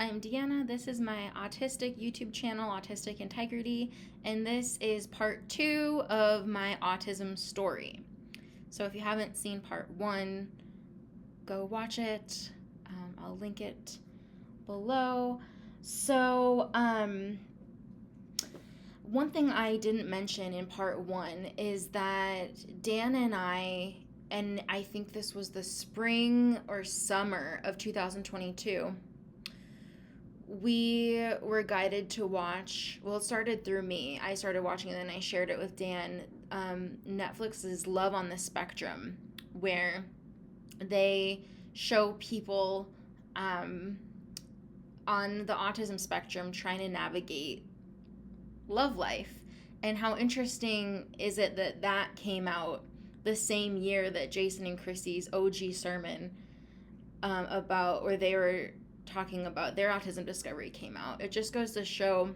I'm Deanna. This is my Autistic YouTube channel, Autistic Integrity, and this is part 2 of my autism story. So if you haven't seen part 1, go watch it. I'll link it below. So, one thing I didn't mention in part 1 is that Dan and I think this was the spring or summer of 2022, we were guided to watch, well, it started through me. I started watching it and then I shared it with Dan, Netflix's Love on the Spectrum, where they show people on the autism spectrum trying to navigate love life. And how interesting is it that that came out the same year that Jason and Chrissy's OG sermon about, where they were talking about their autism discovery came out. It just goes to show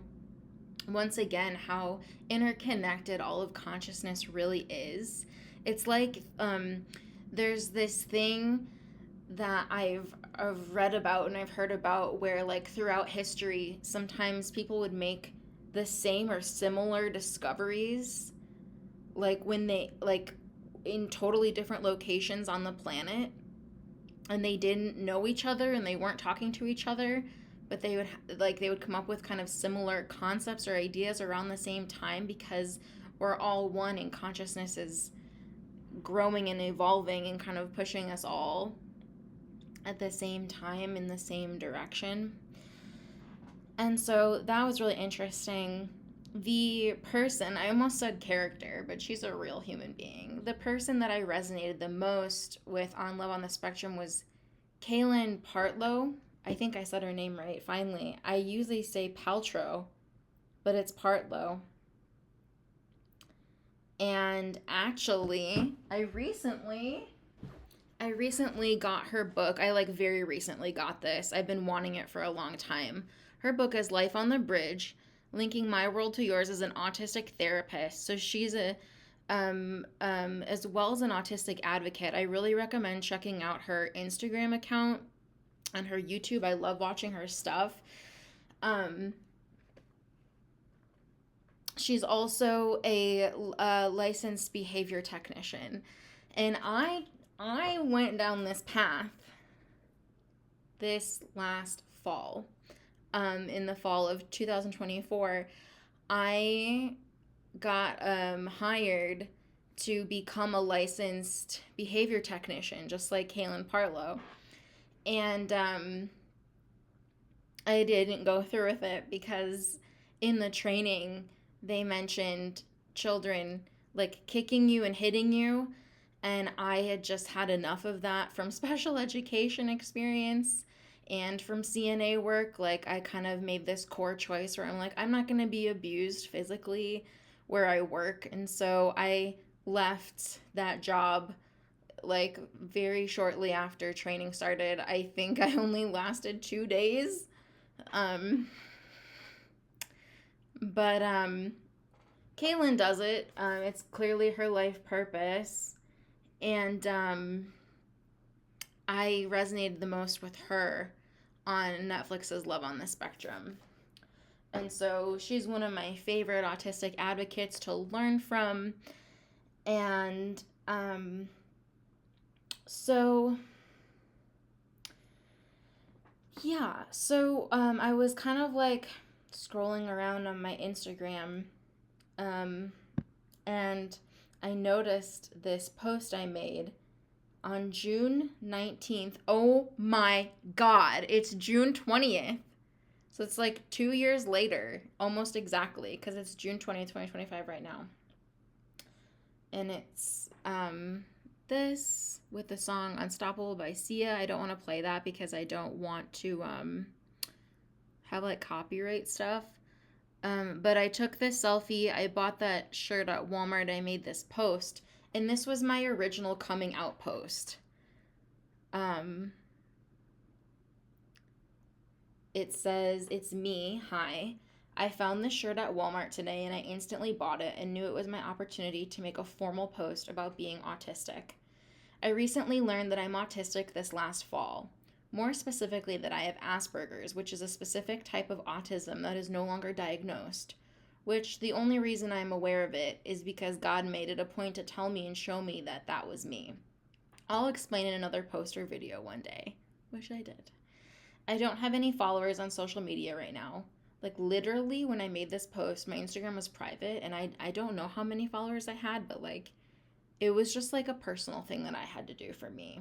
once again how interconnected all of consciousness really is. It's like there's this thing that I've read about and I've heard about where, like, throughout history, sometimes people would make the same or similar discoveries, like when they, like, in totally different locations on the planet, and they didn't know each other and they weren't talking to each other, but they would come up with kind of similar concepts or ideas around the same time, because we're all one and consciousness is growing and evolving and kind of pushing us all at the same time in the same direction. And so that was really interesting. The person, I almost said character, but she's a real human being. The person that I resonated the most with on Love on the Spectrum was Kaylin Partlow. I think I said her name right, finally. I usually say Paltrow, but it's Partlow. And actually, I recently got her book. I very recently got this. I've been wanting it for a long time. Her book is Life on the Bridge, Linking My World to Yours as an Autistic Therapist. So she's as well as an autistic advocate. I really recommend checking out her Instagram account and her YouTube. I love watching her stuff. She's also a licensed behavior technician. And I went down this path this last fall. In the fall of 2024, I got hired to become a licensed behavior technician, just like Kaylin Partlow. And I didn't go through with it because in the training, they mentioned children like kicking you and hitting you. And I had just had enough of that from special education experience and from CNA work. Like, I kind of made this core choice where I'm like, I'm not going to be abused physically where I work. And so I left that job like very shortly after training started. I think I only lasted 2 days. But Kaylin does it. It's clearly her life purpose. And I resonated the most with her on Netflix's Love on the Spectrum. And so she's one of my favorite autistic advocates to learn from. And so I was kind of like scrolling around on my Instagram, and I noticed this post I made on June 19th. Oh my God, it's June 20th. So it's like 2 years later, almost exactly, because it's June 20th, 2025 right now. And it's this with the song Unstoppable by Sia. I don't want to play that because I don't want to have like copyright stuff. But I took this selfie. I bought that shirt at Walmart. I made this post. And this was my original coming out post. It says, "It's me, hi. I found this shirt at Walmart today and I instantly bought it and knew it was my opportunity to make a formal post about being autistic. I recently learned that I'm autistic this last fall. More specifically, that I have Asperger's, which is a specific type of autism that is no longer diagnosed, which the only reason I'm aware of it is because God made it a point to tell me and show me that that was me. I'll explain in another post or video one day. Wish I did. I don't have any followers on social media right now. Like, literally, when I made this post, my Instagram was private, and I don't know how many followers I had, but, like, it was just, like, a personal thing that I had to do for me.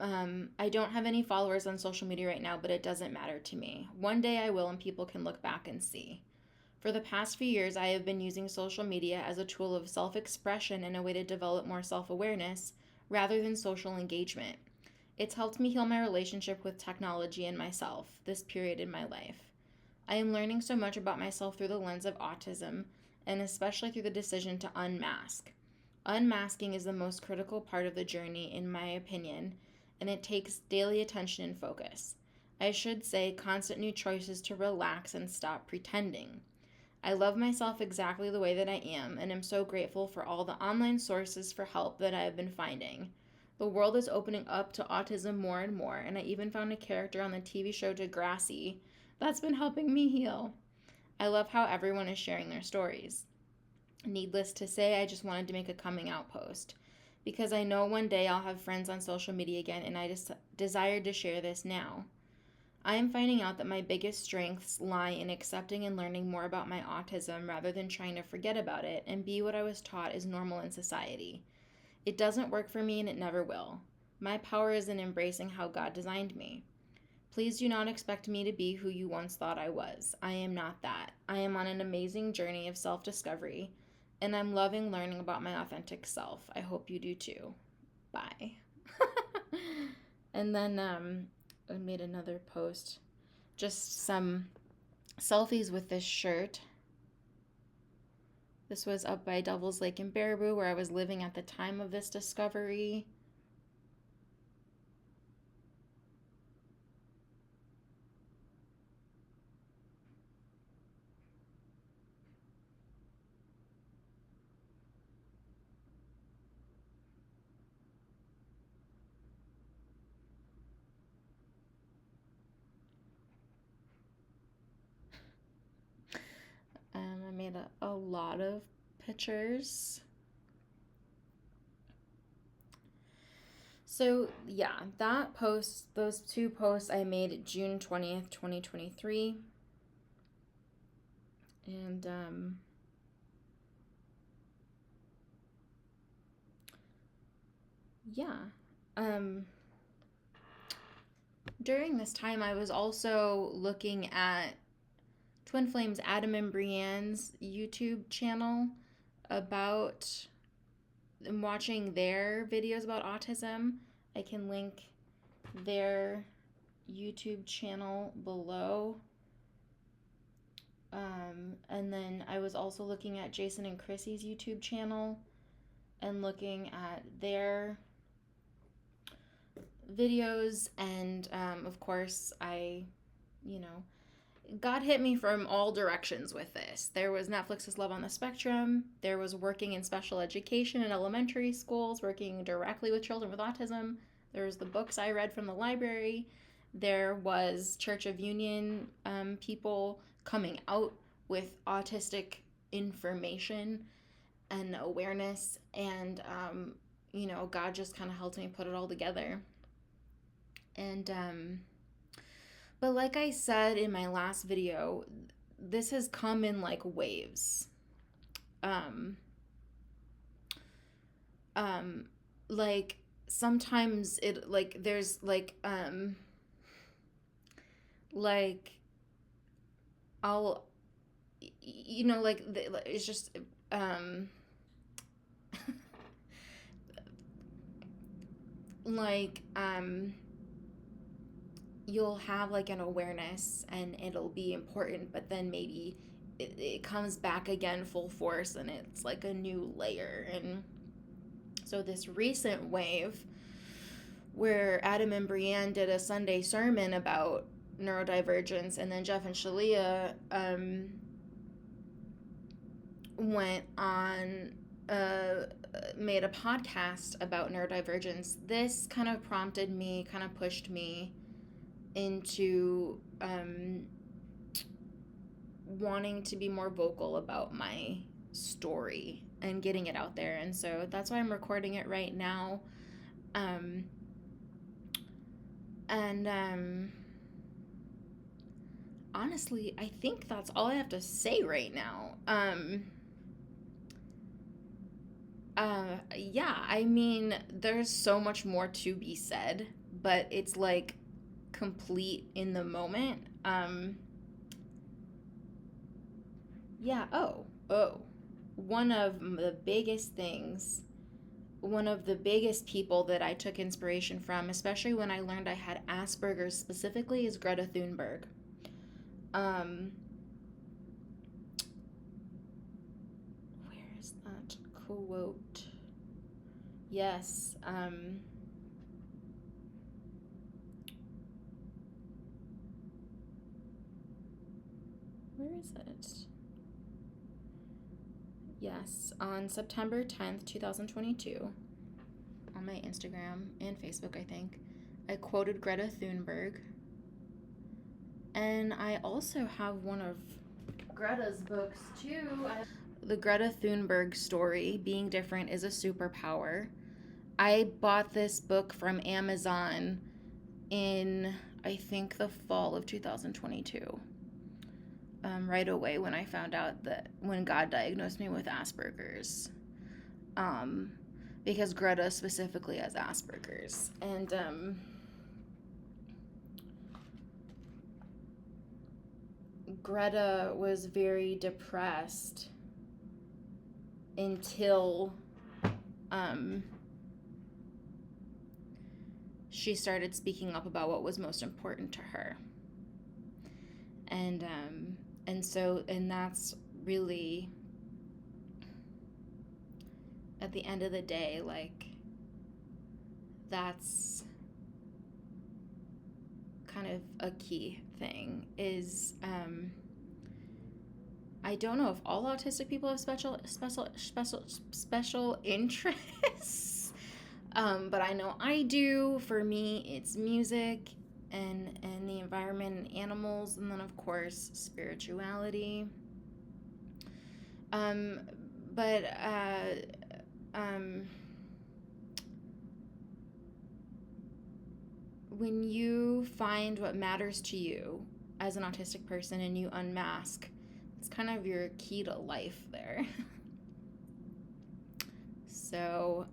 I don't have any followers on social media right now, but it doesn't matter to me. One day I will, and people can look back and see. For the past few years, I have been using social media as a tool of self-expression and a way to develop more self-awareness rather than social engagement. It's helped me heal my relationship with technology and myself, this period in my life. I am learning so much about myself through the lens of autism, and especially through the decision to unmask. Unmasking is the most critical part of the journey, in my opinion, and it takes daily attention and focus. I should say constant new choices to relax and stop pretending. I love myself exactly the way that I am, and am so grateful for all the online sources for help that I have been finding. The world is opening up to autism more and more, and I even found a character on the TV show Degrassi that's been helping me heal. I love how everyone is sharing their stories. Needless to say, I just wanted to make a coming out post, because I know one day I'll have friends on social media again, and I just desired to share this now. I am finding out that my biggest strengths lie in accepting and learning more about my autism rather than trying to forget about it and be what I was taught is normal in society. It doesn't work for me, and it never will. My power is in embracing how God designed me. Please do not expect me to be who you once thought I was. I am not that. I am on an amazing journey of self-discovery, and I'm loving learning about my authentic self. I hope you do too. Bye. And then I made another post. Just some selfies with this shirt. This was up by Devil's Lake in Baraboo, where I was living at the time of this discovery. I made a lot of pictures. So yeah, that post, those two posts I made June 20th, 2023. And yeah. During this time I was also looking at Twin Flames Adam and Breann's YouTube channel about watching their videos about autism. I can link their YouTube channel below. And then I was also looking at Jason and Chrissy's YouTube channel and looking at their videos. And of course, God hit me from all directions with this. There was Netflix's Love on the Spectrum. There was working in special education in elementary schools, working directly with children with autism. There was the books I read from the library. There was Church of Union people coming out with autistic information and awareness. And, God just kind of helped me put it all together. And, but like I said in my last video, this has come in like waves. Like sometimes it like there's like I'll like it's just like you'll have like an awareness and it'll be important, but then maybe it comes back again full force and it's like a new layer. And so this recent wave where Adam and Breann did a Sunday sermon about neurodivergence, and then Jeff and Shaleia went on made a podcast about neurodivergence, this kind of prompted me, kind of pushed me into wanting to be more vocal about my story and getting it out there. And so that's why I'm recording it right now. Honestly, I think that's all I have to say right now. Yeah, I mean, there's so much more to be said, but it's like complete in the moment. Yeah, one of the biggest things, one of the biggest people that I took inspiration from, especially when I learned I had Asperger's specifically, is Greta Thunberg. Where is that quote? Yes. Where is it? Yes, on September 10th, 2022, on my Instagram and Facebook, I think, I quoted Greta Thunberg. And I also have one of Greta's books, too. The Greta Thunberg story, Being Different is a Superpower. I bought this book from Amazon in, I think, the fall of 2022. Right away when I found out that when God diagnosed me with Asperger's. Because Greta specifically has Asperger's. And Greta was very depressed until she started speaking up about what was most important to her. And that's really, at the end of the day, like, that's kind of a key thing is, I don't know if all autistic people have special interests, but I know I do. For me, it's music and the environment and animals, and then of course spirituality. When you find what matters to you as an autistic person and you unmask, it's kind of your key to life there. So,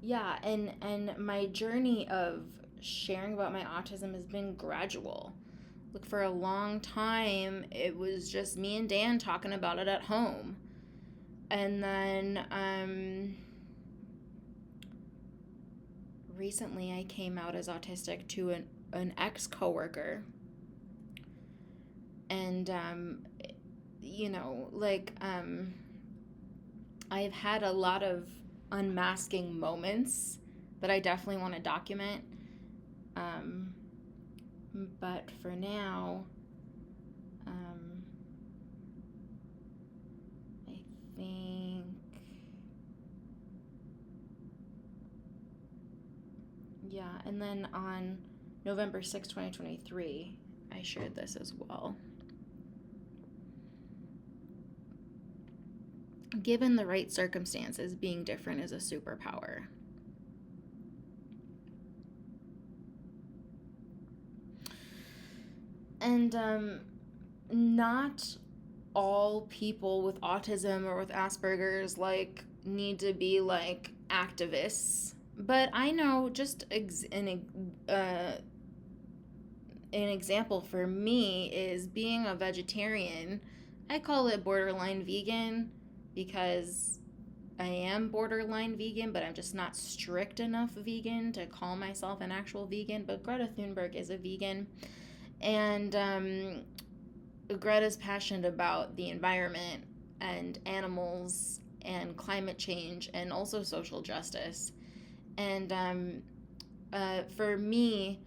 yeah, and my journey of sharing about my autism has been gradual. Look, for a long time, it was just me and Dan talking about it at home. And then, recently I came out as autistic to an ex-coworker. And, I've had a lot of unmasking moments that I definitely want to document. But for now, I think, yeah, and then on November 6, 2023, I shared this as well. Given the right circumstances, being different is a superpower. And not all people with autism or with Asperger's need to be activists, but I know just an example for me is being a vegetarian. I call it borderline vegan because I am borderline vegan, but I'm just not strict enough vegan to call myself an actual vegan. But Greta Thunberg is a vegan. And Greta's passionate about the environment and animals and climate change and also social justice. And for me,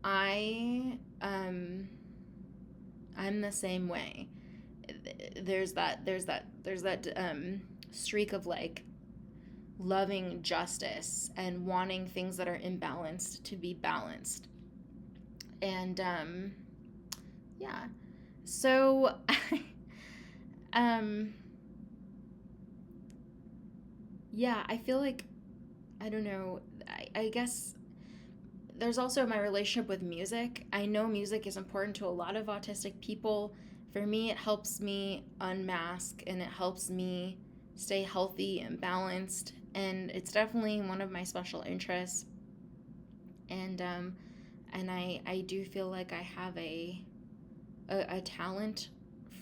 I'm the same way. there's that streak of like loving justice and wanting things that are imbalanced to be balanced. And yeah. So yeah, I feel like, I don't know, I guess there's also my relationship with music. I know music is important to a lot of autistic people. For me, it helps me unmask and it helps me stay healthy and balanced. And it's definitely one of my special interests. And I do feel like I have a talent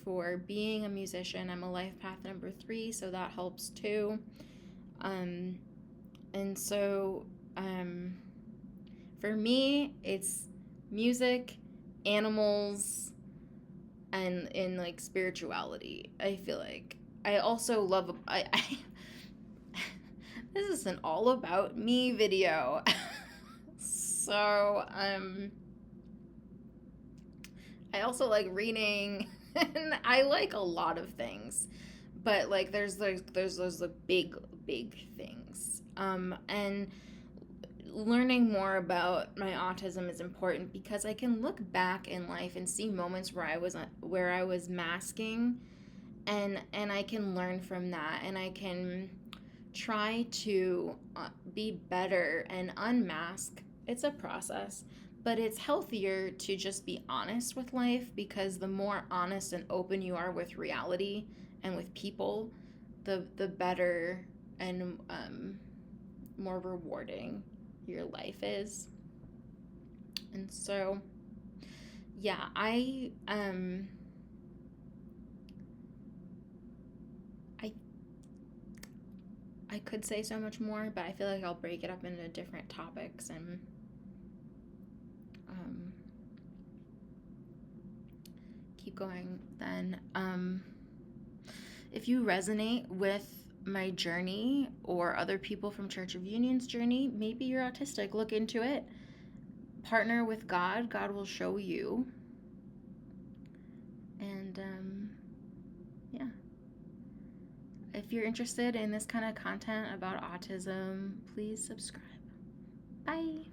for being a musician. I'm a life path number 3, so that helps too. And so for me, it's music, animals, and in like spirituality. I feel like I also love this is an all about me video. So I also like reading, and I like a lot of things, but like there's those big things. And learning more about my autism is important because I can look back in life and see moments where I was masking, and I can learn from that, and I can try to be better and unmask. It's a process, but it's healthier to just be honest with life, because the more honest and open you are with reality and with people, the better and more rewarding your life is. And so yeah, I could say so much more, but I feel like I'll break it up into different topics and keep going then. If you resonate with my journey or other people from Church of Union's journey, maybe you're autistic, look into it. Partner with God. God will show you. And yeah. If you're interested in this kind of content about autism, please subscribe. Bye.